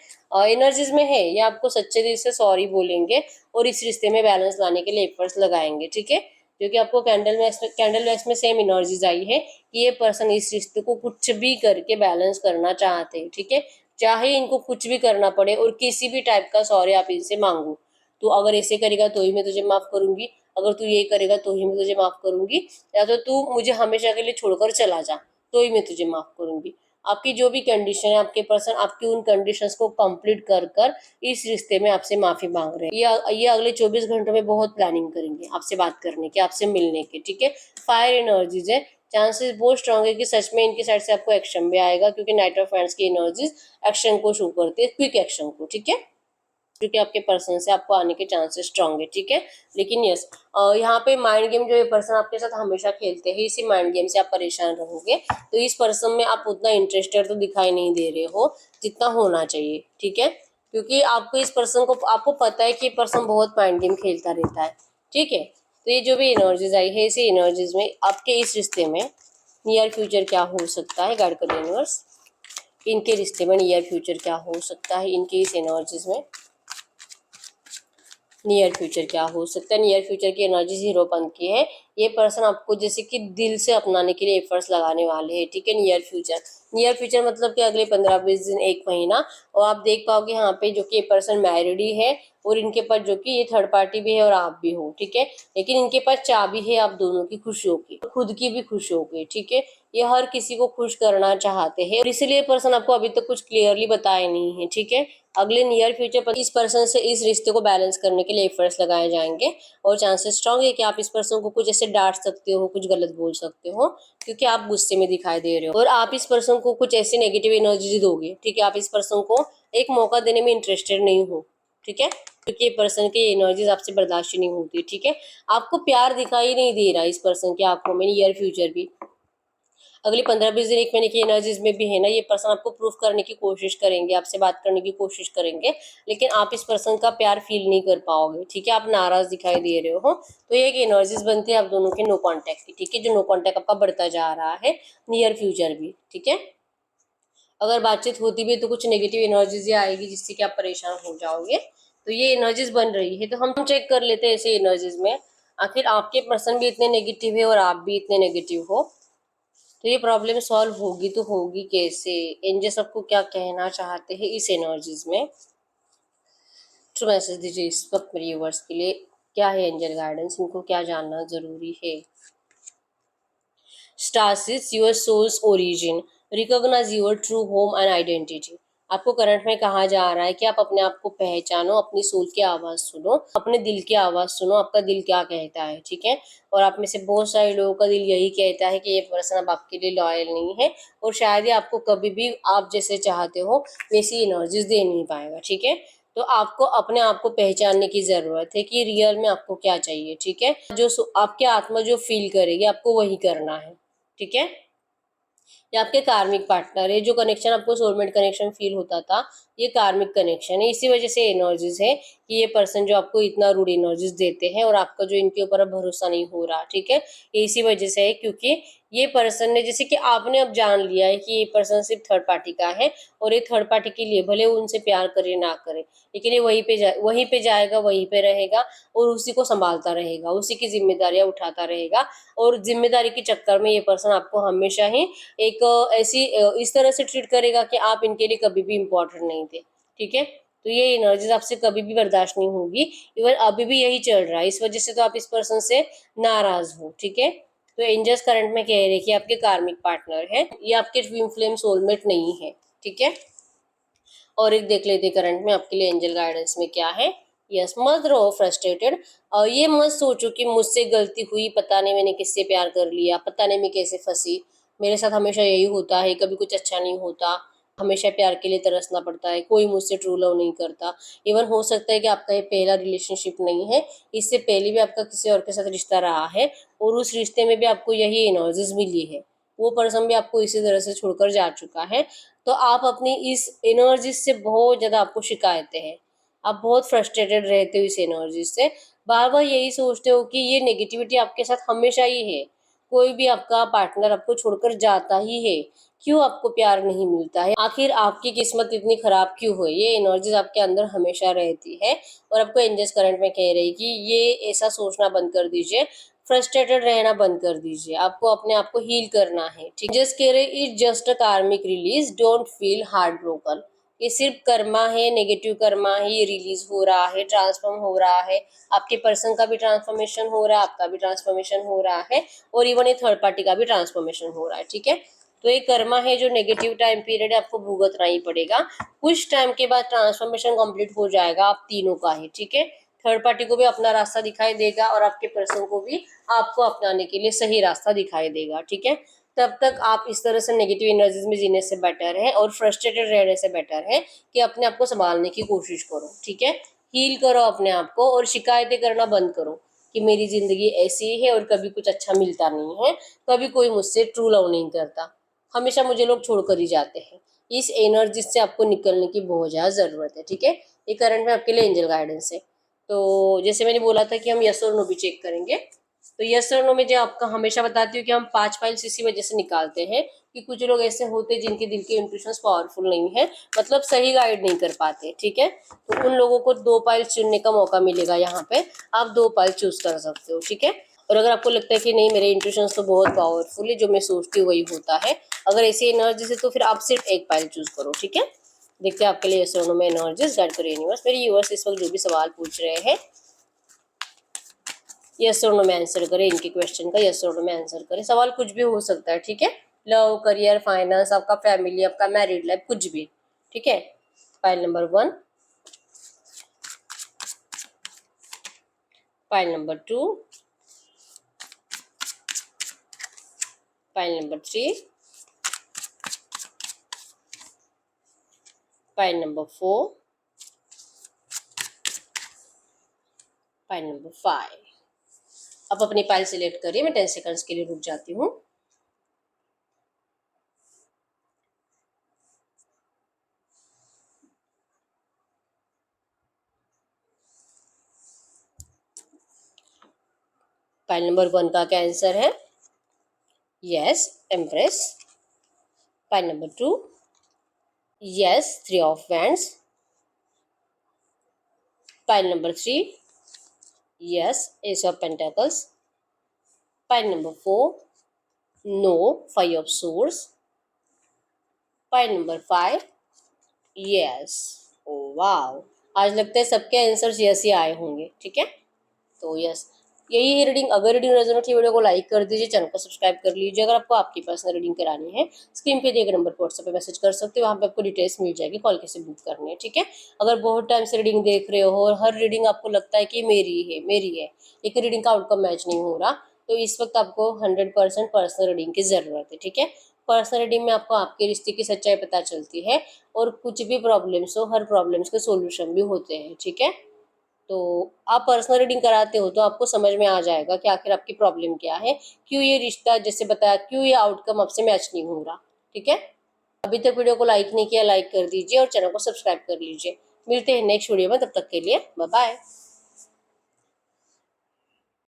एनर्जीज में है ये आपको सच्चे दिल से सॉरी बोलेंगे और इस रिश्ते में बैलेंस लाने के लिए एफर्ट्स लगाएंगे, ठीक है। क्योंकि आपको कैंडल मैक्स में सेम एनर्जीज आई है कि ये पर्सन इस रिश्ते को कुछ भी करके बैलेंस करना चाहते हैं, ठीक है। चाहे इनको कुछ भी करना पड़े और किसी भी टाइप का सॉरी आप इनसे मांगो, तो अगर ऐसे करेगा तो ही मैं तुझे माफ करूंगी, अगर तू ये करेगा तो ही मैं तुझे माफ करूंगी, या तो तू मुझे हमेशा के लिए छोड़कर चला जा तो ही मैं तुझे माफ करूंगी। आपकी जो भी कंडीशन है आपके पर्सन आपकी उन कंडीशंस को कंप्लीट कर कर इस रिश्ते में आपसे माफी मांग रहे हैं। ये अगले 24 घंटों में बहुत प्लानिंग करेंगे आपसे बात करने के, आपसे मिलने के, ठीक है। फायर एनर्जीज है, चांसेस बहुत स्ट्रांग है कि सच में इनकी साइड से आपको एक्शन भी आएगा, क्योंकि नाइट ऑफ फ्रेंड्स की एनर्जीज एक्शन को शो करती है, क्विक एक्शन को, ठीक है। क्योंकि आपके पर्सन से आपको आने के चांसेस स्ट्रांग है, ठीक है। लेकिन यस, यहाँ पे माइंड गेम जो ये पर्सन आपके साथ हमेशा खेलते हैं, इसी माइंड गेम से आप परेशान रहोगे। तो इस पर्सन में आप उतना इंटरेस्टेड तो दिखाई नहीं दे रहे हो जितना होना चाहिए, ठीक है। क्योंकि आपको इस पर्सन को आपको पता है कि पर्सन बहुत माइंड गेम खेलता रहता है, ठीक है। तो ये जो भी एनर्जीज आई है इसी एनर्जीज में आपके इस रिश्ते में नियर फ्यूचर क्या हो सकता है, गाइड करिए यूनिवर्स। इनके रिश्ते में नियर फ्यूचर क्या हो सकता है, इनके इस एनर्जीज में नियर फ्यूचर क्या हो सकता है। नियर फ्यूचर की एनर्जी हीरोपन की है, ये पर्सन आपको जैसे कि दिल से अपनाने के लिए एफर्ट्स लगाने वाले हैं, ठीक है। नियर फ्यूचर मतलब कि अगले 15-20 दिन, एक महीना, और आप देख पाओगे यहाँ पे जो कि ये पर्सन मैरिड ही है और इनके पास जो कि ये थर्ड पार्टी भी है और आप भी हो, ठीक है। लेकिन इनके पास चाबी है आप दोनों की खुशियों की, खुद की भी खुशियों की, ठीक है। ये हर किसी को खुश करना चाहते हैं और इसीलिए पर्सन आपको अभी तक कुछ क्लियरली बताया नहीं है, ठीक है। अगले नियर फ्यूचर पर इस पर्सन से इस रिश्ते को बैलेंस करने के लिए एफर्ट्स लगाए जाएंगे, और चांसेस स्ट्रांग है कि आप इस पर्सन को कुछ ऐसे डांट सकते हो, कुछ गलत बोल सकते हो, क्योंकि आप गुस्से में दिखाई दे रहे हो, और आप इस पर्सन को कुछ ऐसी नेगेटिव एनर्जी दोगे, ठीक है। आप इस पर्सन को एक मौका देने में इंटरेस्टेड नहीं हो, ठीक है, क्योंकि ये पर्सन की एनर्जीज आपसे बर्दाश्त नहीं होती, ठीक है। आपको प्यार दिखाई नहीं दे रहा इस पर्सन की आंखों में नियर फ्यूचर भी। अगले 15-20 दिन, एक महीने की एनर्जीज में भी है ना, ये पर्सन आपको प्रूफ करने की कोशिश करेंगे, आपसे बात करने की कोशिश करेंगे, लेकिन आप इस पर्सन का प्यार फील नहीं कर पाओगे, ठीक है। आप नाराज दिखाई दे रहे हो, तो ये एक एनर्जीज बनती है आप दोनों के नो कॉन्टैक्ट की, ठीक है। जो नो कॉन्टैक्ट आपका बढ़ता जा रहा है नियर फ्यूचर भी, ठीक है। अगर बातचीत होती भी है तो कुछ नेगेटिव एनर्जीज आएगी जिससे कि आप परेशान हो जाओगे। तो ये एनर्जीज बन रही है, तो हम चेक कर लेते हैं ऐसे एनर्जीज में आखिर आपके पर्सन भी इतने नेगेटिव है और आप भी इतने नेगेटिव हो, तो ये प्रॉब्लम सॉल्व होगी तो होगी कैसे। एंजल सबको क्या कहना चाहते हैं इस एनर्जीज में, ट्रू मैसेज दीजिए इस वक्त मेरे व्यूअर्स के लिए। क्या है एंजल गाइडेंस, इनको क्या जानना जरूरी है। स्टार सिस your souls origin, recognize your true home and identity. आपको करंट में कहा जा रहा है कि आप अपने आप को पहचानो, अपनी सोल की आवाज़ सुनो, अपने दिल की आवाज़ सुनो, आपका दिल क्या कहता है, ठीक है। और आप में से बहुत सारे लोगों का दिल यही कहता है कि ये पर्सन अब आपके लिए लॉयल नहीं है, और शायद ही आपको कभी भी आप जैसे चाहते हो वैसी एनर्जीज दे नहीं पाएगा, ठीक है। तो आपको अपने आप को पहचानने की ज़रूरत है कि रियल में आपको क्या चाहिए, ठीक है। जो आपकी आत्मा जो फील करेगी आपको वही करना है, ठीक है। ये आपके कार्मिक पार्टनर है, जो कनेक्शन आपको सोलमेट कनेक्शन फील होता था, ये कार्मिक कनेक्शन है। इसी वजह से एनर्जीज है कि ये पर्सन जो आपको इतना रूड एनर्जीज देते हैं और आपका जो इनके ऊपर अब भरोसा नहीं हो रहा, ठीक है। ये इसी वजह से है क्योंकि ये पर्सन ने, जैसे कि आपने अब जान लिया है कि ये पर्सन सिर्फ थर्ड पार्टी का है, और ये थर्ड पार्टी के लिए भले उनसे प्यार करे ना करे, लेकिन ये वहीं पे जाएगा, वहीं पे रहेगा, और उसी को संभालता रहेगा, उसी की जिम्मेदारियां उठाता रहेगा। और जिम्मेदारी के चक्कर में ये पर्सन आपको हमेशा ही एक इस तरह से ट्रीट करेगा कि आप इनके लिए कभी भी इम्पोर्टेंट नहीं थे, ठीक है। तो ये एनर्जीज आपसे कभी भी बर्दाश्त नहीं होगी। इवन अभी भी यही चल रहा है, इस वजह से तो आप इस पर्सन से नाराज हो, ठीक है। तो एंजल्स करंट में कह रहे हैं कि आपके कार्मिक पार्टनर है, ये आपके ट्विन फ्लेम सोलमेट नहीं है, ठीक है। और एक देख लेते करंट में आपके लिए एंजल गाइडेंस में क्या है। यस, मत रहो फ्रस्ट्रेटेड, और ये मत सोचो कि मुझसे गलती हुई, पता नहीं मैंने किससे प्यार कर लिया, पता नहीं मैं कैसे फंसी, मेरे साथ हमेशा यही होता है, कभी कुछ अच्छा नहीं होता, हमेशा प्यार के लिए तरसना पड़ता है, कोई मुझसे ट्रू लव नहीं करता। इवन हो सकता है कि आपका ये पहला रिलेशनशिप नहीं है, इससे पहले भी आपका किसी और के साथ रिश्ता रहा है, और उस रिश्ते में भी आपको यही एनर्जीज मिली है, वो पर्सन भी आपको इसी तरह से छोड़कर जा चुका है। तो आप अपनी इस एनर्जी से बहुत ज़्यादा, आपको शिकायतें हैं, आप बहुत फ्रस्ट्रेटेड रहते हो इस एनर्जी से, बार बार यही सोचते हो कि ये नेगेटिविटी आपके साथ हमेशा ही है, कोई भी आपका पार्टनर आपको छोड़कर जाता ही है, क्यों आपको प्यार नहीं मिलता है, आखिर आपकी किस्मत इतनी खराब क्यों है, ये एनर्जीज आपके अंदर हमेशा रहती है। और आपको एंजल्स करंट में कह रही कि ये ऐसा सोचना बंद कर दीजिए, फ्रस्ट्रेटेड रहना बंद कर दीजिए, आपको अपने आप को हील करना है, ठीक। जस्ट कह रहे इट जस्ट अ कार्मिक release, don't feel heart broken. ये सिर्फ कर्मा है, नेगेटिव कर्मा है, ये रिलीज हो रहा है, ट्रांसफॉर्म हो रहा है, आपके पर्सन का भी ट्रांसफॉर्मेशन हो रहा है, आपका भी ट्रांसफॉर्मेशन हो रहा है, और इवन ये थर्ड पार्टी का भी ट्रांसफॉर्मेशन हो रहा है, ठीक है। तो ये कर्मा है, जो नेगेटिव टाइम पीरियड है आपको भुगतना ही पड़ेगा, कुछ टाइम के बाद ट्रांसफॉर्मेशन कंप्लीट हो जाएगा आप तीनों का ही, ठीक है। थर्ड पार्टी को भी अपना रास्ता दिखाई देगा, और आपके पर्सन को भी आपको अपनाने के लिए सही रास्ता दिखाई देगा, ठीक है। तब तक आप इस तरह से नेगेटिव एनर्जीज में जीने से बेटर है, और फ्रस्ट्रेटेड रहने से बेटर है कि अपने आप को संभालने की कोशिश करो, ठीक है। हील करो अपने आप को, और शिकायतें करना बंद करो कि मेरी जिंदगी ऐसी है और कभी कुछ अच्छा मिलता नहीं है, कभी कोई मुझसे ट्रू लव नहीं करता, हमेशा मुझे लोग छोड़कर ही जाते हैं। इस एनर्जी से आपको निकलने की बहुत ज़्यादा ज़रूरत है, ठीक है। ये करंट में आपके लिए एंजल गाइडेंस है। तो जैसे मैंने बोला था कि हम यस और नो भी चेक करेंगे, तो यस और नो में जो आपका हमेशा बताती हूँ कि हम 5 फाइल्स इसी वजह से निकालते हैं कि कुछ लोग ऐसे होते हैं जिनके दिल के इंट्यूशंस पावरफुल नहीं है, मतलब सही गाइड नहीं कर पाते, ठीक है। तो उन लोगों को 2 फाइल्स चुनने का मौका मिलेगा यहाँ पे, आप 2 फाइल चूज कर सकते हो, ठीक है। और अगर आपको लगता है कि नहीं मेरे इंट्यूशंस तो बहुत पावरफुल है, जो मैं सोचती हूँ वही होता है, अगर ऐसी एनर्जी से, तो फिर आप सिर्फ 1 फाइल चूज करो, ठीक है। देखते हैं आपके लिए यस और नो में एनर्जीज गाइड करो यूनिवर्स। मेरे यूनिवर्स इस वक्त जो भी सवाल पूछ रहे हैं, यस और नो में आंसर करें, इनके क्वेश्चन का यस और नो में आंसर करें। सवाल कुछ भी हो सकता है, ठीक है। लव, करियर, फाइनेंस, आपका फैमिली, आपका मैरिड लाइफ, कुछ भी, ठीक है। File number 1, file number 2, file number 3, file number 4, file number 5। अब अपनी फाइल सिलेक्ट करिए, मैं 10 सेकंड्स के लिए रुक जाती हूँ। फाइल नंबर 1 का क्या आंसर है? Yes, empress. File number 2, yes, 3 of wands. File number 3, yes, ace of pentacles. File number 4, no, 5 of swords. File number 5, yes. Oh wow, आज लगता है सबके आंसर्स यस ही आए होंगे, ठीक है। तो यस, यही है रीडिंग। अगर रीडिंग रेजोनेट, वीडियो को लाइक कर दीजिए, चैनल को सब्सक्राइब कर लीजिए। अगर आपको आपकी पर्सनल रीडिंग करानी है, स्क्रीन पे दिए गए नंबर पर व्हाट्सएप पे मैसेज कर सकते हो, वहाँ पे आपको डिटेल्स मिल जाएगी, कॉल कैसे बुक करनी है, ठीक है। अगर बहुत टाइम से रीडिंग देख रहे हो और हर रीडिंग आपको लगता है कि मेरी है, लेकिन रीडिंग का आउटकम मैच नहीं हो रहा, तो इस वक्त आपको 100% पर्सनल रीडिंग की ज़रूरत है, ठीक है। पर्सनल रीडिंग में आपको आपके रिश्ते की सच्चाई पता चलती है, और कुछ भी प्रॉब्लम्स हो, हर प्रॉब्लम्स के सॉल्यूशन भी होते हैं, ठीक है। तो आप पर्सनल रीडिंग कराते हो तो आपको समझ में आ जाएगा कि आखिर आपकी प्रॉब्लम क्या है, क्यों ये रिश्ता, जैसे बताया, क्यों ये आउटकम आपसे मैच नहीं हो रहा, ठीक है। अभी तक वीडियो को लाइक नहीं किया, लाइक कर दीजिए और चैनल को सब्सक्राइब कर लीजिए। मिलते हैं नेक्स्ट वीडियो में, तब तक के लिए बाय बाय।